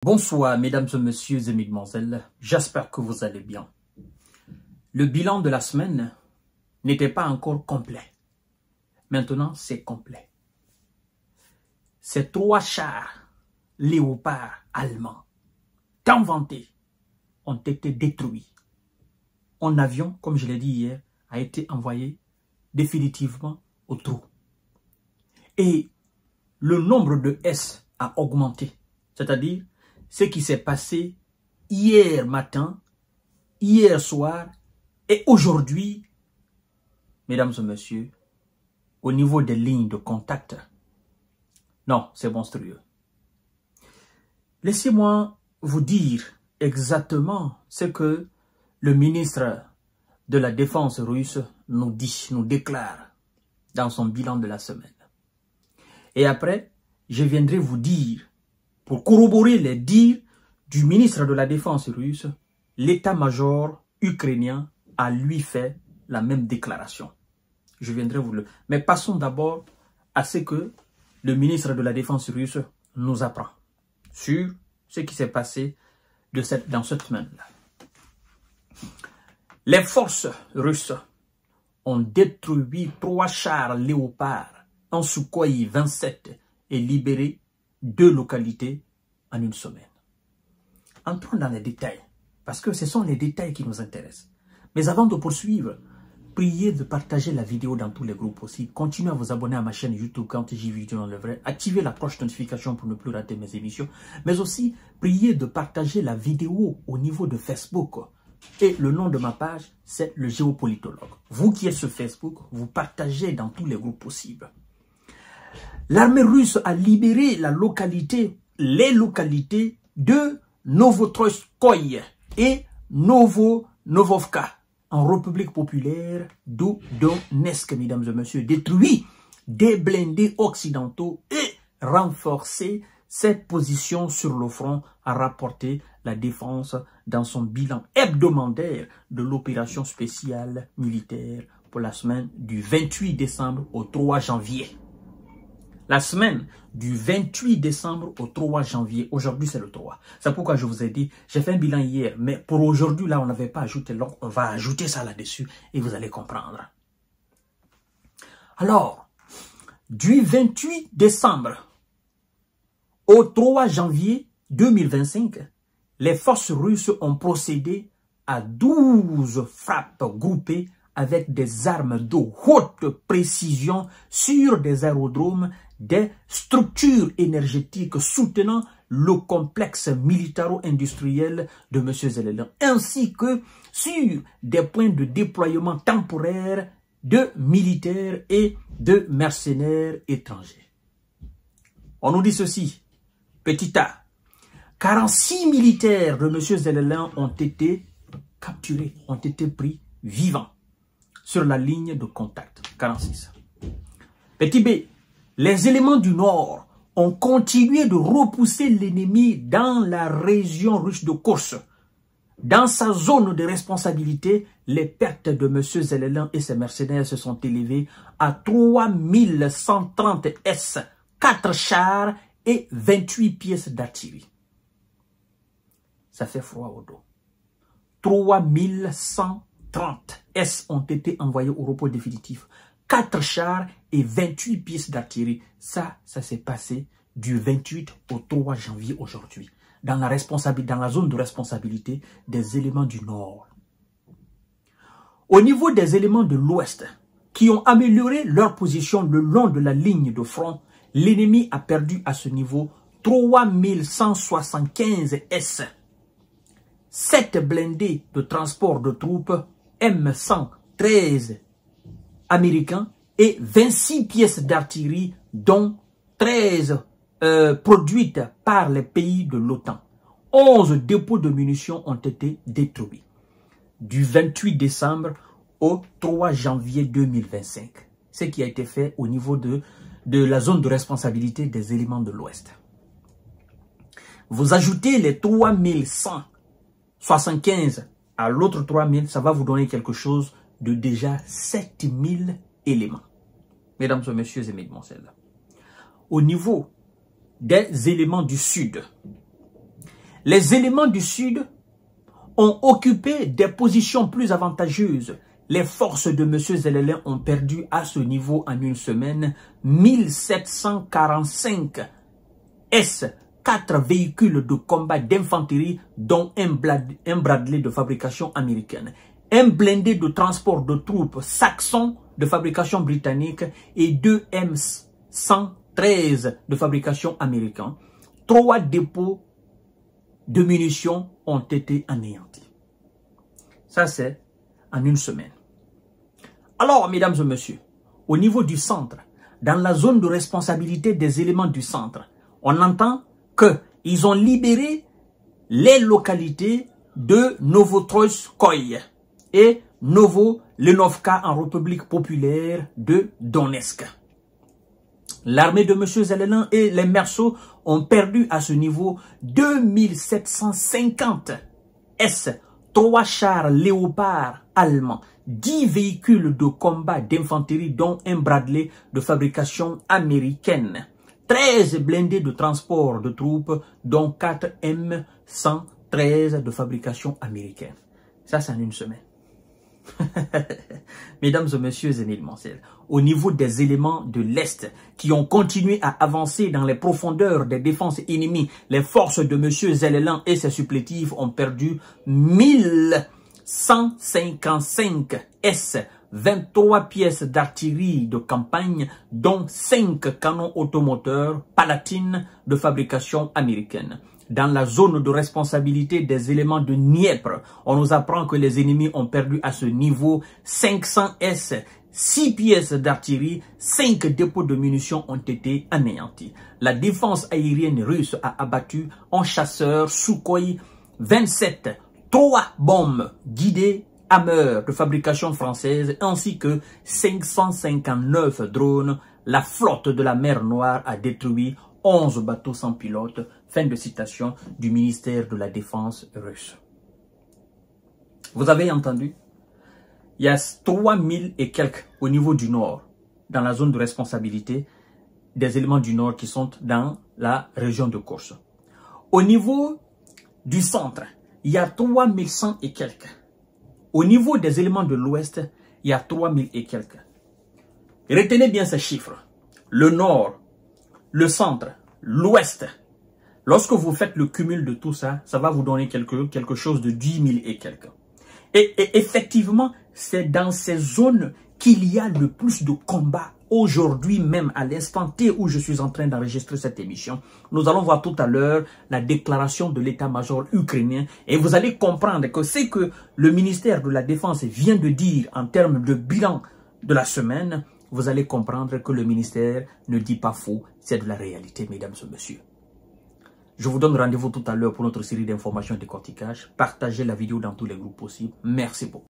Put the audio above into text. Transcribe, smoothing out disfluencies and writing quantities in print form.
Bonsoir mesdames et messieurs et mesdemoiselles, j'espère que vous allez bien. Le bilan de la semaine n'était pas encore complet. Maintenant, c'est complet. Ces 3 chars léopards allemands, tant vantés, ont été détruits. Un avion, comme je l'ai dit hier, a été envoyé définitivement au trou. Et le nombre de S a augmenté. C'est-à-dire, ce qui s'est passé hier matin, hier soir et aujourd'hui, mesdames et messieurs, au niveau des lignes de contact, non, c'est monstrueux. Laissez-moi vous dire exactement ce que le ministre de la Défense russe nous dit, nous déclare dans son bilan de la semaine. Et après, je viendrai vous dire, pour corroborer les dires du ministre de la Défense russe, l'état-major ukrainien a lui fait la même déclaration. Je viendrai vous le... Mais passons d'abord à ce que le ministre de la Défense russe nous apprend sur ce qui s'est passé dans cette semaine-là. Les forces russes ont détruit 3 chars léopards en Sukhoi 27 et libéré 2 localités en une semaine. Entrons dans les détails, parce que ce sont les détails qui nous intéressent. Mais avant de poursuivre, priez de partager la vidéo dans tous les groupes aussi. Continuez à vous abonner à ma chaîne YouTube quand j'y vidéo dans le vrai. Activez la cloche de notification pour ne plus rater mes émissions. Mais aussi, priez de partager la vidéo au niveau de Facebook. Et le nom de ma page, c'est le géopolitologue. Vous qui êtes sur Facebook, vous partagez dans tous les groupes possibles. L'armée russe a libéré les localités de Novotroïskoye et Novovka en République populaire de Donetsk, mesdames et messieurs, détruit des blindés occidentaux et renforcé ses positions sur le front, a rapporté la défense dans son bilan hebdomadaire de l'opération spéciale militaire pour la semaine du 28 décembre au 3 janvier. La semaine du 28 décembre au 3 janvier. Aujourd'hui, c'est le 3. C'est pourquoi je vous ai dit, j'ai fait un bilan hier, mais pour aujourd'hui, là, on n'avait pas ajouté. Donc, on va ajouter ça là-dessus et vous allez comprendre. Alors, du 28 décembre au 3 janvier 2025, les forces russes ont procédé à 12 frappes groupées avec des armes de haute précision sur des aérodromes, des structures énergétiques soutenant le complexe militaro-industriel de M. Zelensky, ainsi que sur des points de déploiement temporaire de militaires et de mercenaires étrangers. On nous dit ceci, petit a, 46 militaires de M. Zelensky ont été capturés, ont été pris vivants sur la ligne de contact, 46. Petit b, les éléments du Nord ont continué de repousser l'ennemi dans la région russe de Kursk. Dans sa zone de responsabilité, les pertes de M. Zelensky et ses mercenaires se sont élevées à 3130 S, 4 chars et 28 pièces d'artillerie. Ça fait froid au dos. 3130 S ont été envoyés au repos définitif. 4 chars et 28 pièces d'artillerie. Ça s'est passé du 28 au 3 janvier aujourd'hui. Dans la zone de responsabilité des éléments du Nord. Au niveau des éléments de l'Ouest, qui ont amélioré leur position le long de la ligne de front, l'ennemi a perdu à ce niveau 3175 S. 7 blindés de transport de troupes M113 américains et 26 pièces d'artillerie, dont 13 produites par les pays de l'OTAN. 11 dépôts de munitions ont été détruits du 28 décembre au 3 janvier 2025. Ce qui a été fait au niveau de la zone de responsabilité des éléments de l'Ouest. Vous ajoutez les 3175 à l'autre 3000, ça va vous donner quelque chose de déjà 7000 éléments. Mesdames et messieurs et mesdemoiselles, au niveau des éléments du Sud, les éléments du Sud ont occupé des positions plus avantageuses. Les forces de M. Zelelin ont perdu à ce niveau en une semaine 1745 S-4 véhicules de combat d'infanterie, dont un Bradley de fabrication américaine, un blindé de transport de troupes saxon de fabrication britannique et 2 M113 de fabrication américaine. 3 dépôts de munitions ont été anéantis. Ça, c'est en une semaine. Alors, mesdames et messieurs, au niveau du centre, dans la zone de responsabilité des éléments du centre, on entend qu'ils ont libéré les localités de Novotroïskoïe et Novo-Lenovka en République populaire de Donetsk. L'armée de M. Zelelin et les Merceaux ont perdu à ce niveau 2750 S-3 chars Léopard allemands, 10 véhicules de combat d'infanterie dont un Bradley de fabrication américaine, 13 blindés de transport de troupes dont 4 M113 de fabrication américaine. Ça, c'est en une semaine. Mesdames et messieurs, Émile Mancel, au niveau des éléments de l'Est qui ont continué à avancer dans les profondeurs des défenses ennemies, les forces de M. Zelelin et ses supplétifs ont perdu 1155 S, 23 pièces d'artillerie de campagne, dont 5 canons automoteurs Palatine de fabrication américaine. Dans la zone de responsabilité des éléments de Dniepr, on nous apprend que les ennemis ont perdu à ce niveau 500 S, 6 pièces d'artillerie, 5 dépôts de munitions ont été anéantis. La défense aérienne russe a abattu en chasseur Sukhoi 27, 3 bombes guidées Hammer de fabrication française ainsi que 559 drones. La flotte de la mer Noire a détruit 11 bateaux sans pilote. Fin de citation du ministère de la Défense russe. Vous avez entendu? Il y a 3000 et quelques au niveau du nord, dans la zone de responsabilité des éléments du nord qui sont dans la région de Corse. Au niveau du centre, il y a 3100 et quelques. Au niveau des éléments de l'ouest, il y a 3000 et quelques. Retenez bien ces chiffres. Le nord, le centre, l'ouest. Lorsque vous faites le cumul de tout ça, ça va vous donner quelque chose de 10 000 et quelques. Et effectivement, c'est dans ces zones qu'il y a le plus de combats. Aujourd'hui même, à l'instant T où je suis en train d'enregistrer cette émission, nous allons voir tout à l'heure la déclaration de l'état-major ukrainien. Et vous allez comprendre que c'est que le ministère de la Défense vient de dire en termes de bilan de la semaine. Vous allez comprendre que le ministère ne dit pas faux, c'est de la réalité, mesdames et messieurs. Je vous donne rendez-vous tout à l'heure pour notre série d'informations et de décortiquage. Partagez la vidéo dans tous les groupes possibles. Merci beaucoup.